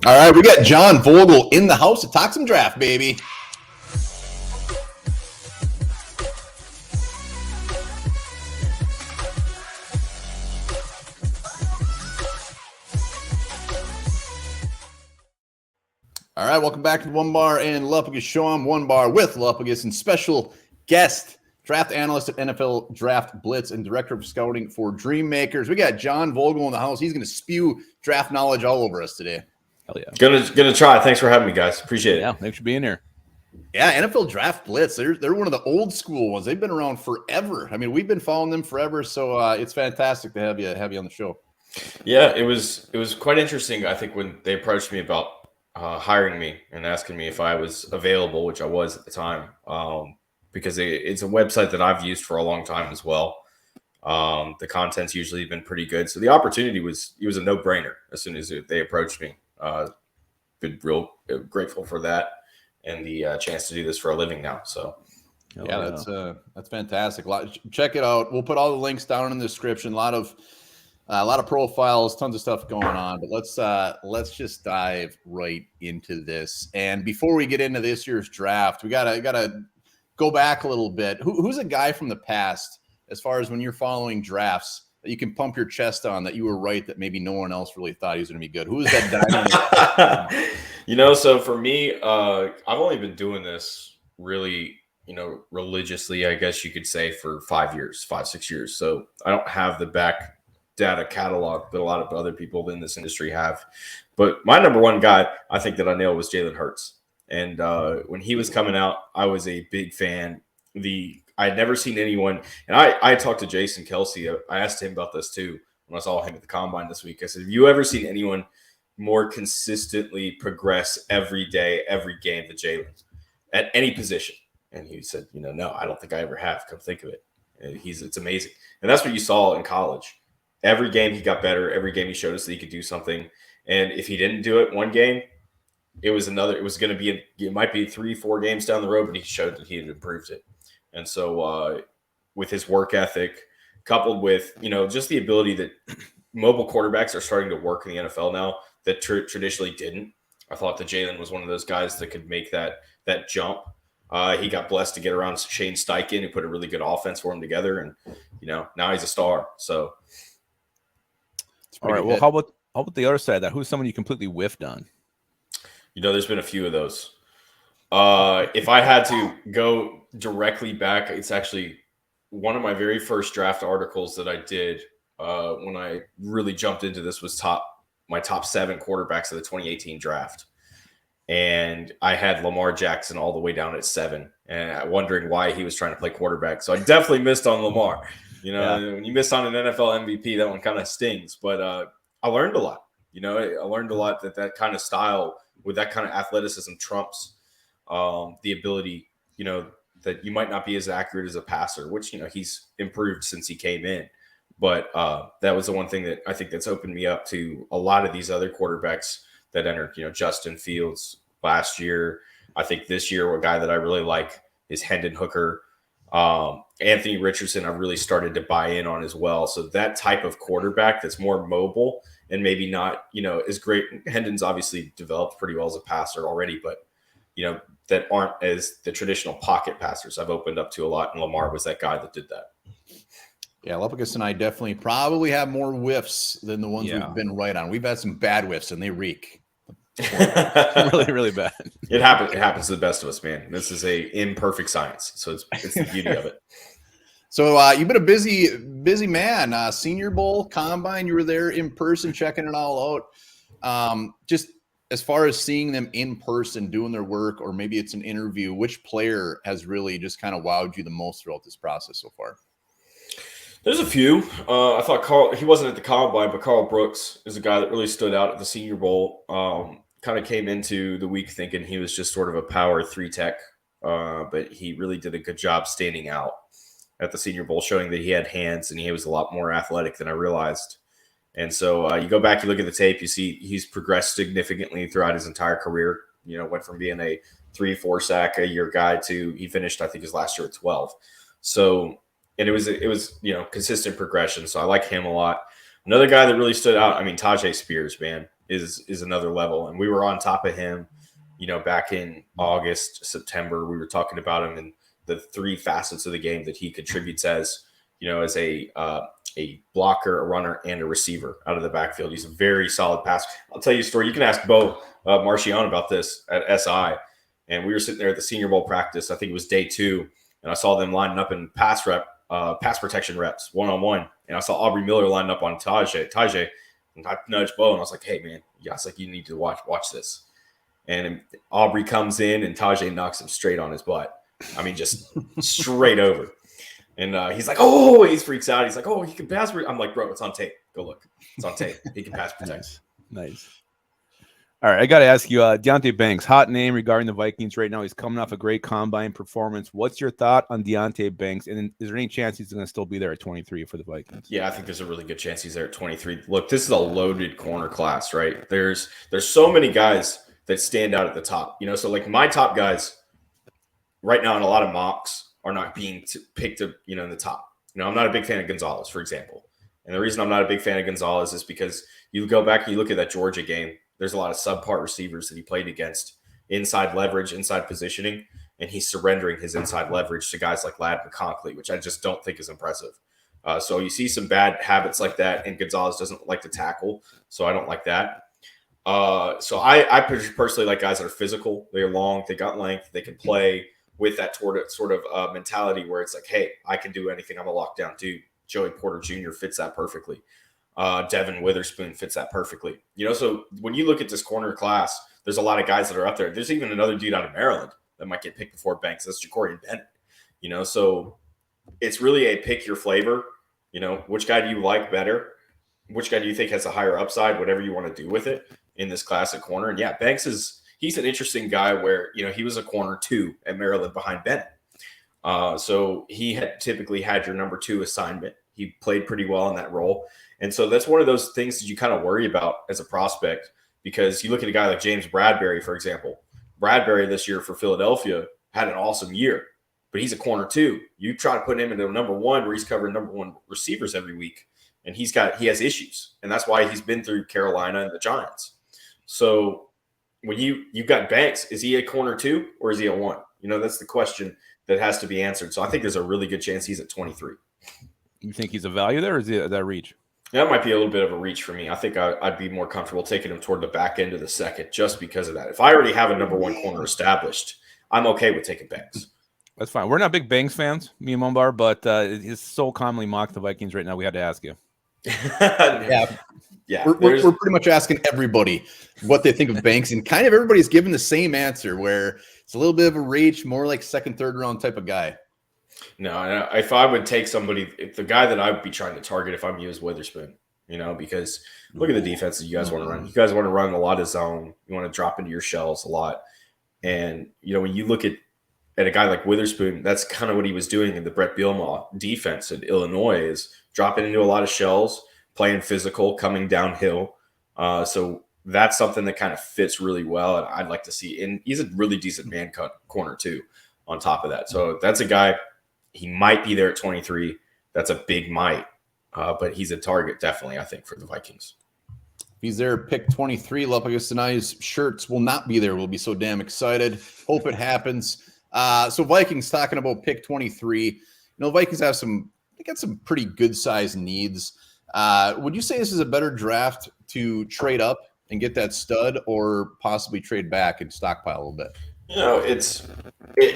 All right, we got John Vogel in the house to talk some draft, baby. All right, welcome back to the Onebar and Lupagus show. I'm Onebar with Lupagus and special guest, draft analyst at NFL Draft Blitz and director of scouting for DreamMakers. We got John Vogel in the house. He's going to spew draft knowledge all over us today. Hell yeah. Gonna try. Thanks for having me, guys. Appreciate it. Yeah, thanks for being here. Yeah, NFL Draft Blitz. They're one of the old school ones. They've been around forever. I mean, we've been following them forever, so it's fantastic to have you on the show. Yeah, it was quite interesting. I think when they approached me about hiring me and asking me if I was available, which I was at the time, because it's a website that I've used for a long time as well. The content's usually been pretty good, so the opportunity was a no-brainer as soon as they approached me. Been real grateful for that and the chance to do this for a living now. So yeah, that's fantastic. Check it out. We'll put all the links down in the description. A lot of profiles, tons of stuff going on. But let's just dive right into this. And before we get into this year's draft, we gotta go back a little bit. Who's a guy from the past, as far as when you're following drafts, that you can pump your chest on that you were right, that maybe no one else really thought he was going to be good? Who is that dynamic? So for me, I've only been doing this really, religiously, I guess you could say, for 5-6 years. So I don't have the back data catalog that a lot of other people in this industry have. But my number one guy, I think that I nailed, was Jalen Hurts. And when he was coming out, I was a big fan. I had never seen anyone, and I talked to Jason Kelsey. I asked him about this too when I saw him at the Combine this week. I said, have you ever seen anyone more consistently progress every day, every game than Jalen at any position? And he said, no, I don't think I ever have. Come think of it. It's amazing. And that's what you saw in college. Every game he got better. Every game he showed us that he could do something. And if he didn't do it one game, it was going to be, it might be 3-4 games down the road, but he showed that he had improved it. And so with his work ethic, coupled with, just the ability that mobile quarterbacks are starting to work in the NFL now that traditionally didn't. I thought that Jalen was one of those guys that could make that jump. He got blessed to get around Shane Steichen, who put a really good offense for him together. And, now he's a star. So. All right. Well, how about the other side of that? Who's someone you completely whiffed on? There's been a few of those. If I had to go directly back, it's actually one of my very first draft articles that I did when I really jumped into this was my top 7 quarterbacks of the 2018 draft. And I had Lamar Jackson all the way down at 7 and wondering why he was trying to play quarterback. So I definitely missed on Lamar. When you miss on an NFL MVP, that one kind of stings. But I learned a lot. I learned a lot that kind of style with that kind of athleticism trumps the ability, that you might not be as accurate as a passer, which, he's improved since he came in. But that was the one thing that I think that's opened me up to a lot of these other quarterbacks that entered, Justin Fields last year. I think this year, a guy that I really like is Hendon Hooker. Anthony Richardson, I've really started to buy in on as well. So that type of quarterback that's more mobile and maybe not, as great. Hendon's obviously developed pretty well as a passer already, but, that aren't as the traditional pocket passers I've opened up to a lot. And Lamar was that guy that did that. Yeah, Lupagus and I definitely probably have more whiffs than the ones we've been right on. We've had some bad whiffs, and they reek. Really, really bad. It happens to the best of us, man. This is a imperfect science, so it's the beauty of it. So you've been a busy man. Senior Bowl, Combine, you were there in person, checking it all out. Just as far as seeing them in person, doing their work, or maybe it's an interview, which player has really just kind of wowed you the most throughout this process so far? There's a few. I thought he wasn't at the Combine, but Carl Brooks is a guy that really stood out at the Senior Bowl. Kind of came into the week thinking he was just sort of a power 3 tech, but he really did a good job standing out at the Senior Bowl, showing that he had hands and he was a lot more athletic than I realized. And so you go back, you look at the tape, you see he's progressed significantly throughout his entire career. Went from being a 3-4 sack a year guy to he finished, I think, his last year at 12. So, and it was consistent progression. So I like him a lot. Another guy that really stood out, Tajay Spears, man. is another level. And we were on top of him, back in August, September. We were talking about him and the 3 facets of the game that he contributes as a blocker, a runner, and a receiver out of the backfield. He's a very solid pass. I'll tell you a story. You can ask Bo Marchion about this at SI. And we were sitting there at the Senior Bowl practice. I think it was day 2. And I saw them lining up in pass protection reps, one-on-one. And I saw Aubrey Miller lining up on Tajay. And I nudged Bo, and I was like, hey, man, you need to watch this. And Aubrey comes in, and Tajay knocks him straight on his butt. I mean, just straight over. And he's like, oh, he freaks out. He's like, oh, he can pass. I'm like, bro, it's on tape. Go look. It's on tape. He can pass protect. Nice. All right, I got to ask you, Deonte Banks, hot name regarding the Vikings right now. He's coming off a great combine performance. What's your thought on Deonte Banks? And is there any chance he's going to still be there at 23 for the Vikings? Yeah, I think there's a really good chance he's there at 23. Look, this is a loaded corner class, right? There's so many guys that stand out at the top. So like my top guys right now in a lot of mocks are not being picked up, in the top. I'm not a big fan of Gonzalez, for example. And the reason I'm not a big fan of Gonzalez is because you go back and you look at that Georgia game. There's a lot of subpar receivers that he played against, inside leverage, inside positioning, and he's surrendering his inside leverage to guys like Ladd McConkley, which I just don't think is impressive. So you see some bad habits like that, and Gonzalez doesn't like to tackle, so I don't like that. So I personally like guys that are physical. They're long, they got length, they can play with that sort of mentality where it's like, hey, I can do anything. I'm a lockdown dude. Joey Porter Jr. fits that perfectly. Devin Witherspoon fits that perfectly. So when you look at this corner class, there's a lot of guys that are up there. There's even another dude out of Maryland that might get picked before Banks. That's Ja'Cory Bennett. So it's really a pick your flavor. Which guy do you like better? Which guy do you think has a higher upside? Whatever you want to do with it in this classic corner. And yeah, Banks he's an interesting guy where, he was a corner 2 at Maryland behind Bennett. So he had typically had your number 2 assignment. He played pretty well in that role. And so that's one of those things that you kind of worry about as a prospect, because you look at a guy like James Bradbury, for example. Bradbury this year for Philadelphia had an awesome year, but he's a corner 2. You try to put him into number 1 where he's covering number 1 receivers every week, and he has issues. And that's why he's been through Carolina and the Giants. So when you've got Banks, is he a corner 2 or is he a 1? That's the question that has to be answered. So I think there's a really good chance he's at 23. You think he's a value there, or is he at that reach? That might be a little bit of a reach for me. I think I'd be more comfortable taking him toward the back end of the second just because of that. If I already have a number 1 corner established, I'm okay with taking Banks. That's fine. We're not big Banks fans, me and Onebar, but it's so commonly mocked the Vikings right now. We had to ask you. Yeah. We're pretty much asking everybody what they think of Banks, and kind of everybody's given the same answer where it's a little bit of a reach, more like 2nd, 3rd round type of guy. No, if I would take somebody, the guy that I would be trying to target if I'm you is Witherspoon, because look at the defense that you guys want to run. You guys want to run a lot of zone. You want to drop into your shells a lot. And, when you look at a guy like Witherspoon, that's kind of what he was doing in the Brett Bielema defense at Illinois, is dropping into a lot of shells, playing physical, coming downhill. So that's something that kind of fits really well. And I'd like to see, and he's a really decent man cut corner too on top of that. So that's a guy. He might be there at 23. That's a big might, but he's a target definitely, I think, for the Vikings. If he's there at pick 23, Lupagus and I's shirts will not be there. We'll be so damn excited. Hope it happens. So Vikings talking about pick 23. Vikings have they got some pretty good sized needs. Would you say this is a better draft to trade up and get that stud, or possibly trade back and stockpile a little bit?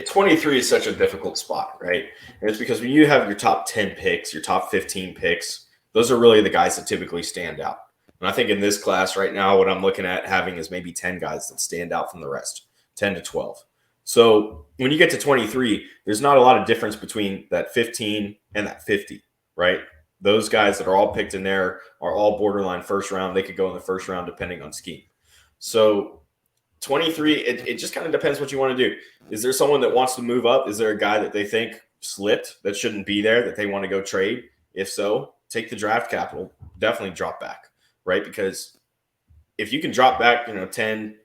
23 is such a difficult spot, right? And it's because when you have your top 10 picks, your top 15 picks, those are really the guys that typically stand out. And I think in this class right now, what I'm looking at having is maybe 10 guys that stand out from the rest, 10 to 12. So when you get to 23, there's not a lot of difference between that 15 and that 50, right? Those guys that are all picked in there are all borderline first round. They could go in the first round depending on scheme. So 23, it just kind of depends what you want to do. Is there someone that wants to move up? Is there a guy that they think slipped that shouldn't be there that they want to go trade? If so, take the draft capital. Definitely drop back, right? Because if you can drop back, 10,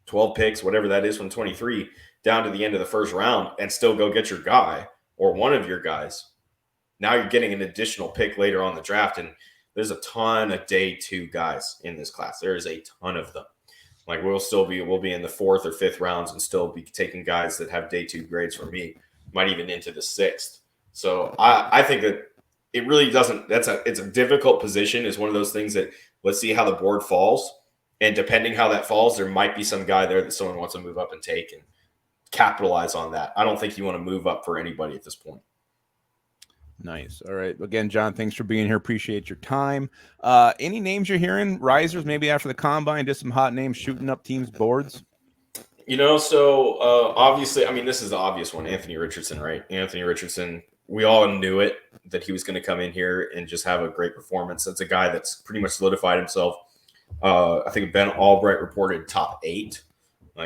12 picks, whatever that is from 23, down to the end of the first round and still go get your guy or one of your guys, now you're getting an additional pick later on the draft. And there's a ton of day 2 guys in this class. There is a ton of them. Like we'll be in the 4th or 5th rounds and still be taking guys that have day 2 grades from me, might even into the 6th. So I think that it really doesn't. It's a difficult position. It's one of those things that let's see how the board falls, and depending how that falls, there might be some guy there that someone wants to move up and take and capitalize on that. I don't think you want to move up for anybody at this point. Nice. All right. Again, John, thanks for being here. Appreciate your time. Any names you're hearing, risers, maybe after the combine, just some hot names shooting up teams' boards? So obviously, I mean, this is the obvious one, Anthony Richardson, right? Anthony Richardson, we all knew it, that he was going to come in here and just have a great performance. That's a guy that's pretty much solidified himself. I think Ben Albright reported top 8.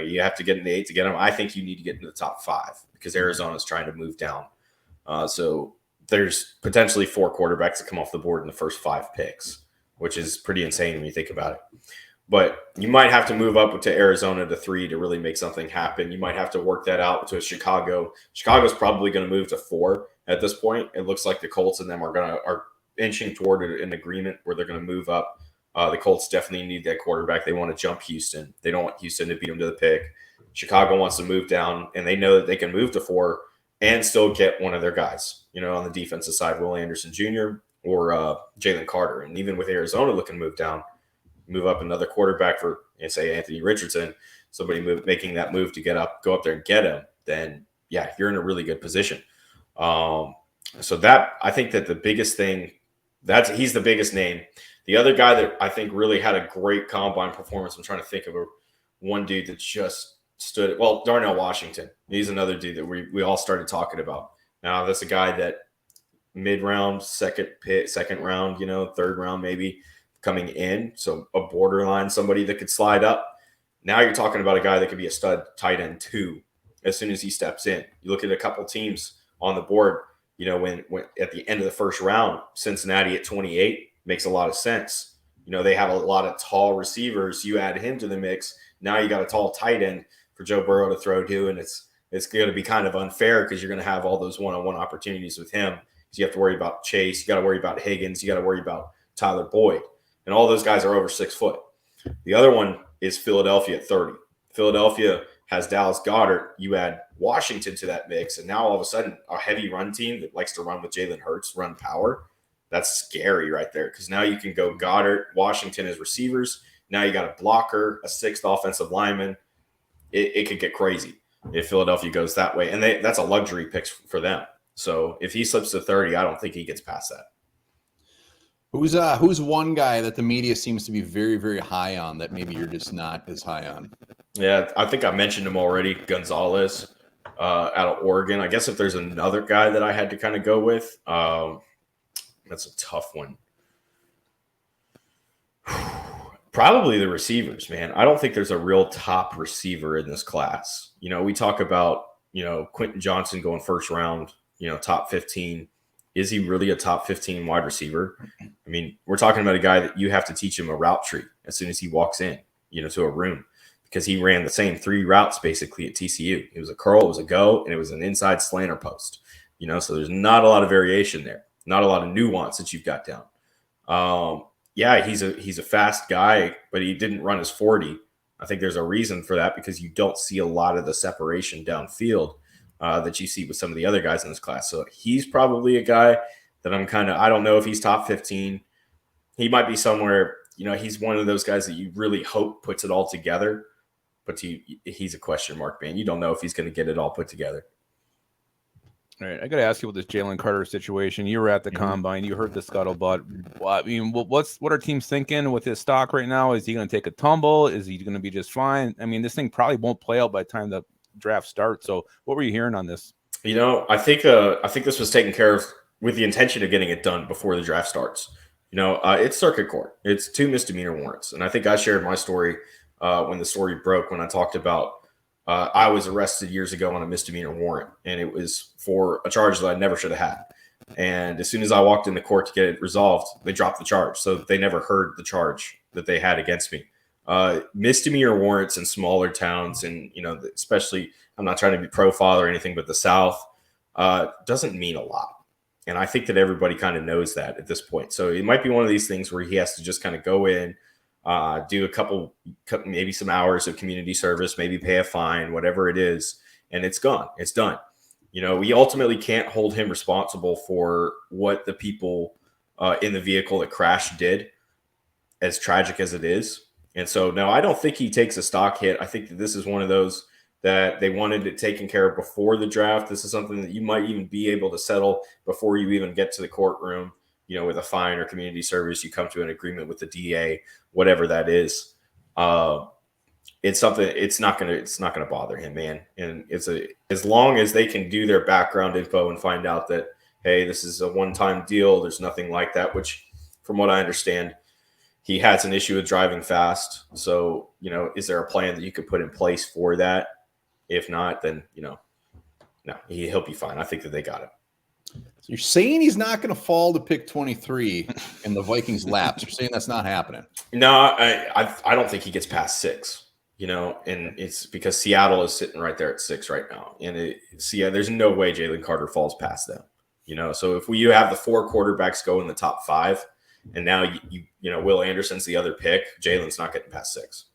You have to get in the 8 to get him. I think you need to get into the top 5 because Arizona's trying to move down. So there's potentially 4 quarterbacks that come off the board in the first 5 picks, which is pretty insane when you think about it. But you might have to move up to Arizona to 3 to really make something happen. You might have to work that out to Chicago. Chicago's probably going to move to 4 at this point. It looks like the Colts and them are inching toward an agreement where they're going to move up. The Colts definitely need that quarterback. They want to jump Houston. They don't want Houston to beat them to the pick. Chicago wants to move down, and they know that they can move to 4 and still get one of their guys, on the defensive side, Will Anderson Jr. or Jalen Carter. And even with Arizona looking to move down, move up another quarterback for, say, Anthony Richardson, somebody making that move to go up there and get him, then, yeah, you're in a really good position. So that, I think that the biggest thing, he's the biggest name. The other guy that I think really had a great combine performance, I'm trying to think of one dude that just stood, Darnell Washington. He's another dude that we all started talking about. Now, that's a guy that mid-round, second round, 3rd round maybe, coming in. So a borderline, somebody that could slide up. Now you're talking about a guy that could be a stud tight end 2 as soon as he steps in. You look at a couple teams on the board, when at the end of the first round, Cincinnati at 28 makes a lot of sense. They have a lot of tall receivers. You add him to the mix. Now you got a tall tight end for Joe Burrow to throw to, and it's going to be kind of unfair because you're going to have all those one-on-one opportunities with him. So you have to worry about Chase. You got to worry about Higgins. You got to worry about Tyler Boyd. And all those guys are over 6 foot. The other one is Philadelphia at 30. Philadelphia has Dallas Goedert. You add Washington to that mix, and now all of a sudden a heavy run team that likes to run with Jalen Hurts, run power. That's scary right there because now you can go Goddard, Washington as receivers. Now you got a blocker, a 6th offensive lineman. It could get crazy if Philadelphia goes that way. And that's a luxury pick for them. So if he slips to 30, I don't think he gets past that. Who's one guy that the media seems to be very, very high on that maybe you're just not as high on? Yeah, I think I mentioned him already, Gonzalez out of Oregon. I guess if there's another guy that I had to kind of go with, that's a tough one. Probably the receivers, man. I don't think there's a real top receiver in this class. We talk about, Quentin Johnson going first round, top 15. Is he really a top 15 wide receiver? I mean, we're talking about a guy that you have to teach him a route tree as soon as he walks in, to a room, because he ran the same 3 routes basically at TCU. It was a curl, it was a go, and it was an inside slanter post, so there's not a lot of variation there, not a lot of nuance that you've got down. Yeah, he's a fast guy, but he didn't run his 40. I think there's a reason for that because you don't see a lot of the separation downfield that you see with some of the other guys in this class. So he's probably a guy that I don't know if he's top 15. He might be somewhere, he's one of those guys that you really hope puts it all together, but he's a question mark, man. You don't know if he's going to get it all put together. All right, I got to ask you about this Jalen Carter situation. You were at the combine. You heard the scuttlebutt. I mean, what are teams thinking with his stock right now? Is he going to take a tumble? Is he going to be just fine? I mean, this thing probably won't play out by the time the draft starts. So, what were you hearing on this? I think this was taken care of with the intention of getting it done before the draft starts. It's circuit court. It's 2 misdemeanor warrants, and I think I shared my story when the story broke when I talked about. I was arrested years ago on a misdemeanor warrant, and it was for a charge that I never should have had. And as soon as I walked into court to get it resolved, they dropped the charge. So they never heard the charge that they had against me. Misdemeanor warrants in smaller towns, and, especially, I'm not trying to be profile or anything, but the South doesn't mean a lot. And I think that everybody kind of knows that at this point. So it might be one of these things where he has to just kind of go in, do a couple, maybe some hours of community service, maybe pay a fine, whatever it is, and it's gone. It's done. We ultimately can't hold him responsible for what the people in the vehicle that crashed did, as tragic as it is. And so, no, I don't think he takes a stock hit. I think that this is one of those that they wanted it taken care of before the draft. This is something that you might even be able to settle before you even get to the courtroom, with a fine or community service. You come to an agreement with the DA, whatever that is. It's something. It's not gonna bother him, man. And as long as they can do their background info and find out that, hey, this is a one-time deal. There's nothing like that. Which, from what I understand, he has an issue with driving fast. So, is there a plan that you could put in place for that? If not, then, no, he'll be fine. I think that they got it. So you're saying he's not going to fall to pick 23 in the Vikings laps. You're saying that's not happening. No, I don't think he gets past 6, and it's because Seattle is sitting right there at 6 right now. And there's no way Jalen Carter falls past them, So if you have the 4 quarterbacks go in the top 5, and now Will Anderson's the other pick, Jalen's not getting past 6.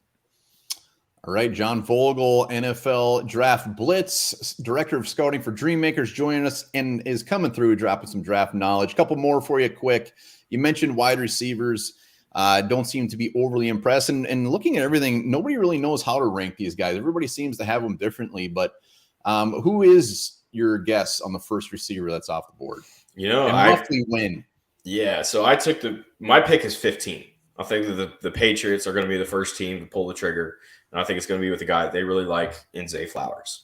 All right, John Vogel, NFL Draft Blitz, Director of Scouting for DreamMakers, joining us and is coming through, dropping some draft knowledge. A couple more for you quick. You mentioned wide receivers don't seem to be overly impressed. And looking at everything, nobody really knows how to rank these guys. Everybody seems to have them differently. But who is your guess on the first receiver that's off the board? And roughly when? Yeah, so I took my pick is 15. I think that the Patriots are going to be the first team to pull the trigger. And I think it's going to be with a guy they really like in Zay Flowers.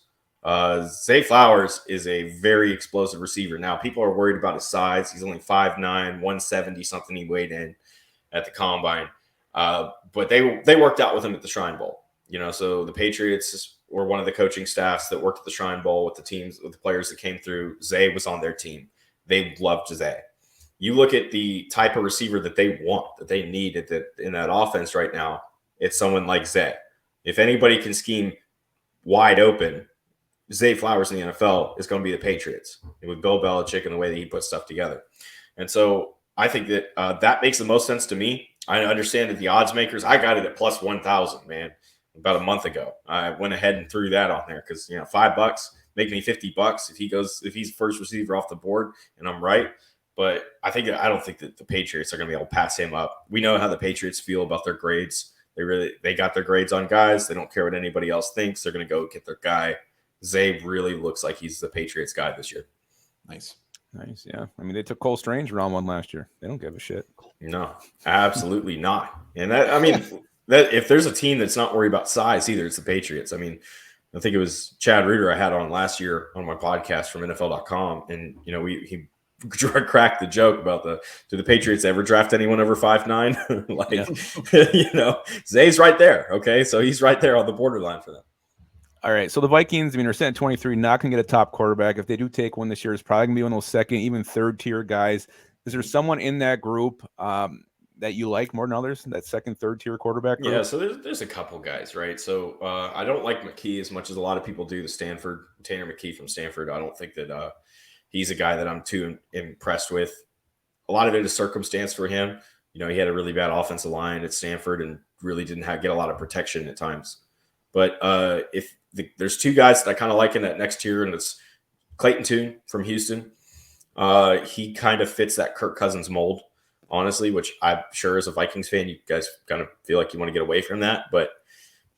Zay Flowers is a very explosive receiver. Now, people are worried about his size. He's only 5'9", 170 something he weighed in at the combine. But they worked out with him at the Shrine Bowl. So the Patriots were one of the coaching staffs that worked at the Shrine Bowl with the players that came through. Zay was on their team. They loved Zay. You look at the type of receiver that they want, that they need in that offense right now, it's someone like Zay. If anybody can scheme wide open, Zay Flowers in the NFL is going to be the Patriots, and with Bill Belichick and the way that he puts stuff together. And so I think that that makes the most sense to me. I understand that the odds makers, I got it at plus 1,000, man, about a month ago. I went ahead and threw that on there because, $5 make me $50 if he's first receiver off the board and I'm right. But I don't think that the Patriots are going to be able to pass him up. We know how the Patriots feel about their grades. They got their grades on guys. They don't care what anybody else thinks. They're going to go get their guy. Zay really looks like he's the Patriots guy this year. Nice. Yeah. I mean, they took Cole Strange round 1 last year. They don't give a shit. No, absolutely not. And that if there's a team that's not worried about size either, it's the Patriots. I mean, I think it was Chad Reuter I had on last year on my podcast from NFL.com, and he cracked the joke about do the Patriots ever draft anyone over 5'9"? Zay's right there. Okay, so he's right there on the borderline for them. All right, so the Vikings, are sitting at 23, not going to get a top quarterback. If they do take one this year, it's probably going to be one of those second, even third tier guys. Is there someone in that group that you like more than others, that second, third tier quarterback group? Yeah, so there's a couple guys, right? So I don't like McKee as much as a lot of people do. Tanner McKee from Stanford. I don't think that he's a guy that I'm too impressed with. A lot of it is circumstance for him. He had a really bad offensive line at Stanford and really didn't get a lot of protection at times. But there's 2 guys that I kind of like in that next tier, and it's Clayton Tune from Houston. He kind of fits that Kirk Cousins mold, honestly, which I'm sure as a Vikings fan, you guys kind of feel like you want to get away from that. But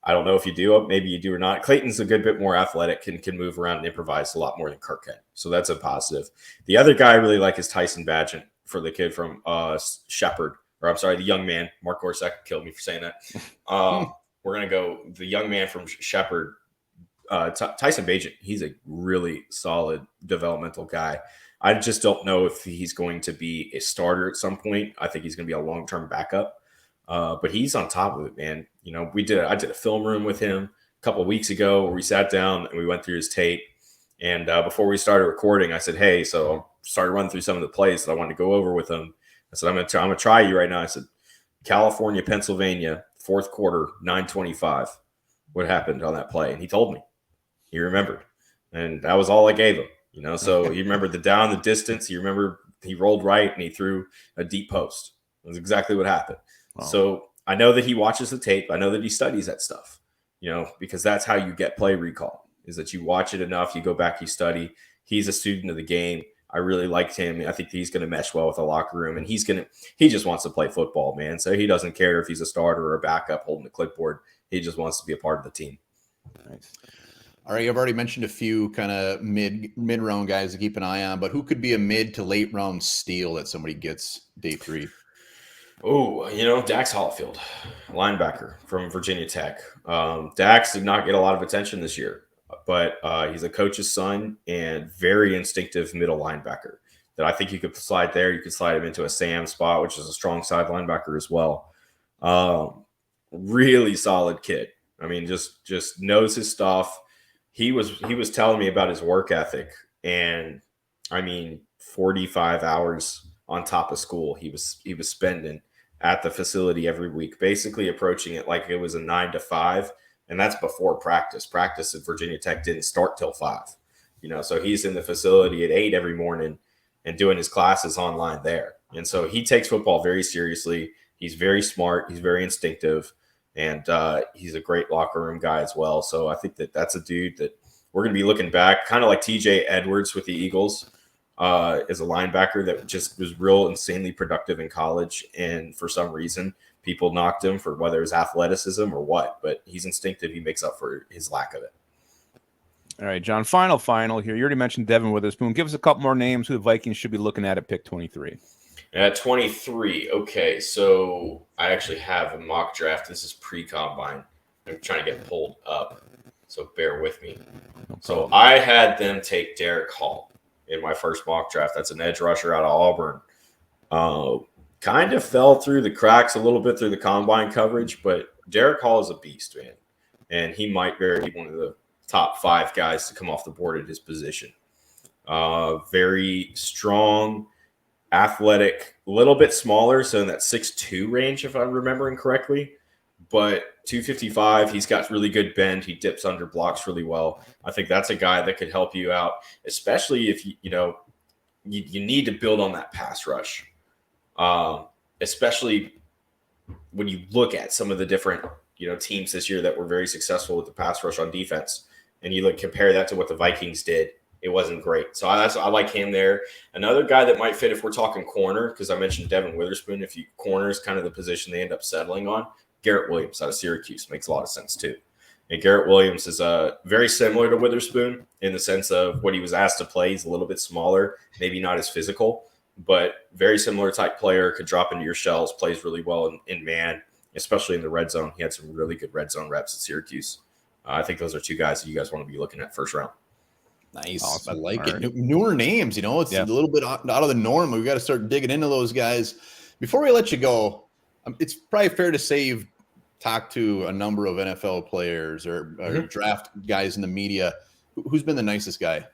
I don't know if you do. Maybe you do or not. Clayton's a good bit more athletic and can move around and improvise a lot more than Kirk can. So that's a positive. The other guy I really like is Tyson Bagent for the kid from Shepherd. Or I'm sorry, the young man. Mark Gorsak killed me for saying that. We're going to go the young man from Shepherd, Tyson Bagent. He's a really solid developmental guy. I just don't know if he's going to be a starter at some point. I think he's going to be a long-term backup. But he's on top of it, man. I did a film room with him a couple of weeks ago where we sat down and we went through his tape. And before we started recording, I said, hey, so I started running through some of the plays that I wanted to go over with him. I said, I'm going to try you right now. I said, California, Pennsylvania, 4th quarter, 9:25. What happened on that play? And he told me. He remembered. And that was all I gave him. So you remember the down the distance. You remember he rolled right and he threw a deep post. That's exactly what happened. Wow. So I know that he watches the tape. I know that he studies that stuff, because that's how you get play recall, is that you watch it enough, you go back, you study. He's a student of the game. I really liked him. I think he's going to mesh well with the locker room, and he just wants to play football, man. So he doesn't care if he's a starter or a backup holding the clipboard. He just wants to be a part of the team. Nice. All right, I've already mentioned a few kind of mid-round guys to keep an eye on, but who could be a mid to late round steal that somebody gets day 3? Oh, Dax Hollifield, linebacker from Virginia Tech. Dax did not get a lot of attention this year, but he's a coach's son and very instinctive middle linebacker that I think you could slide there. You could slide him into a Sam spot, which is a strong side linebacker as well. Really solid kid. I mean, just knows his stuff. He was telling me about his work ethic, and I mean, 45 hours on top of school he was spending at the facility every week, basically approaching it like it was a 9 to 5. And that's before practice. Practice at Virginia Tech didn't start till 5, so he's in the facility at 8 every morning and doing his classes online there. And so he takes football very seriously. He's very smart. He's very instinctive. And he's a great locker room guy as well. So I think that's a dude that we're going to be looking back, kind of like TJ Edwards with the Eagles, as a linebacker that just was real insanely productive in college. And for some reason, people knocked him for whether it was athleticism or what. But he's instinctive. He makes up for his lack of it. All right, John, final here. You already mentioned Devin Witherspoon. Give us a couple more names who the Vikings should be looking at pick 23. At 23, okay, so I actually have a mock draft. This is pre-combine. I'm trying to get pulled up, so bear with me. So I had them take Derek Hall in my first mock draft. That's an edge rusher out of Auburn. Kind of fell through the cracks a little bit through the combine coverage, but Derek Hall is a beast, man. And he might be one of the top 5 guys to come off the board at his position. Very strong, athletic, a little bit smaller, so in that 6'2" range, if I'm remembering correctly. But 255, he's got really good bend. He dips under blocks really well. I think that's a guy that could help you out, especially if you need to build on that pass rush. Especially when you look at some of the different teams this year that were very successful with the pass rush on defense, and you compare that to what the Vikings did. It wasn't great. So I like him there. Another guy that might fit if we're talking corner, because I mentioned Devin Witherspoon. If you corner is kind of the position they end up settling on, Garrett Williams out of Syracuse makes a lot of sense too. And Garrett Williams is very similar to Witherspoon in the sense of what he was asked to play. He's a little bit smaller, maybe not as physical, but very similar type player, could drop into your shells, plays really well in man, especially in the red zone. He had some really good red zone reps at Syracuse. I think those are 2 guys that you guys want to be looking at first round. Nice. Awesome. I like it. Right. Newer names, it's a little bit out of the norm. We've got to start digging into those guys. Before we let you go, it's probably fair to say you've talked to a number of NFL players or draft guys in the media. Who's been the nicest guy?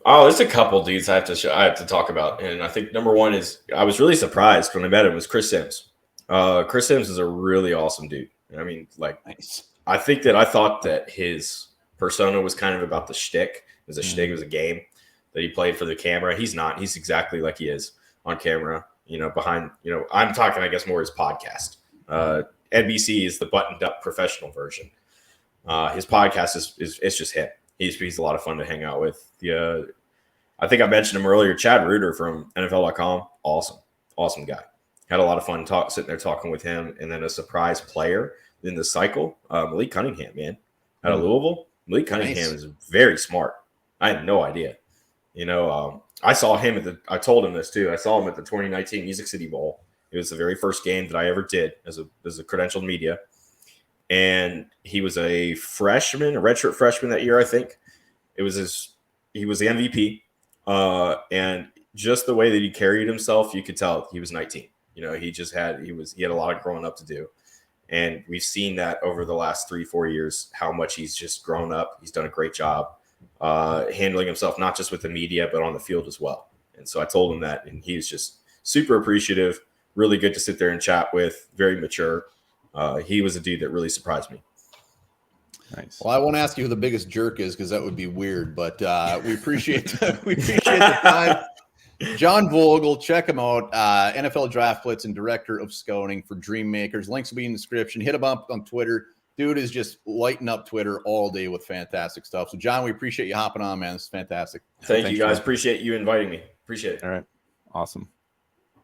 Oh, there's a couple dudes I have to talk about. And I think number one is, I was really surprised when I met him, was Chris Sims. Chris Sims is a really awesome dude. I mean, nice. I thought that his persona was kind of about the shtick. It was a shtick. It was a game that he played for the camera. He's not. He's exactly like he is on camera. Behind. I'm talking, I guess, more his podcast. NBC is the buttoned-up professional version. His podcast is just him. He's a lot of fun to hang out with. I think I mentioned him earlier. Chad Reuter from NFL.com. Awesome guy. Had a lot of fun sitting there talking with him. And then a surprise player in the cycle, Malik Cunningham, man, out of Louisville. Malik Cunningham is very smart. I had no idea. I saw him I told him this too. I saw him at the 2019 Music City Bowl. It was the very first game that I ever did as a credentialed media. And he was a redshirt freshman that year, I think. He was the MVP. And just the way that he carried himself, you could tell he was 19. He had a lot of growing up to do. And we've seen that over the last 3-4 years, how much he's just grown up. He's done a great job handling himself, not just with the media, but on the field as well. And so I told him that, and he was just super appreciative, really good to sit there and chat with, very mature. He was a dude that really surprised me. Nice. Well, I won't ask you who the biggest jerk is because that would be weird, but we appreciate the time. John Vogel, check him out. NFL Draft Blitz and Director of Scouting for DreamMakers. Links will be in the description. Hit him up on Twitter. Dude is just lighting up Twitter all day with fantastic stuff. So, John, we appreciate you hopping on, man. This is fantastic. Thank you, guys. Appreciate you inviting me. Appreciate it. All right. Awesome.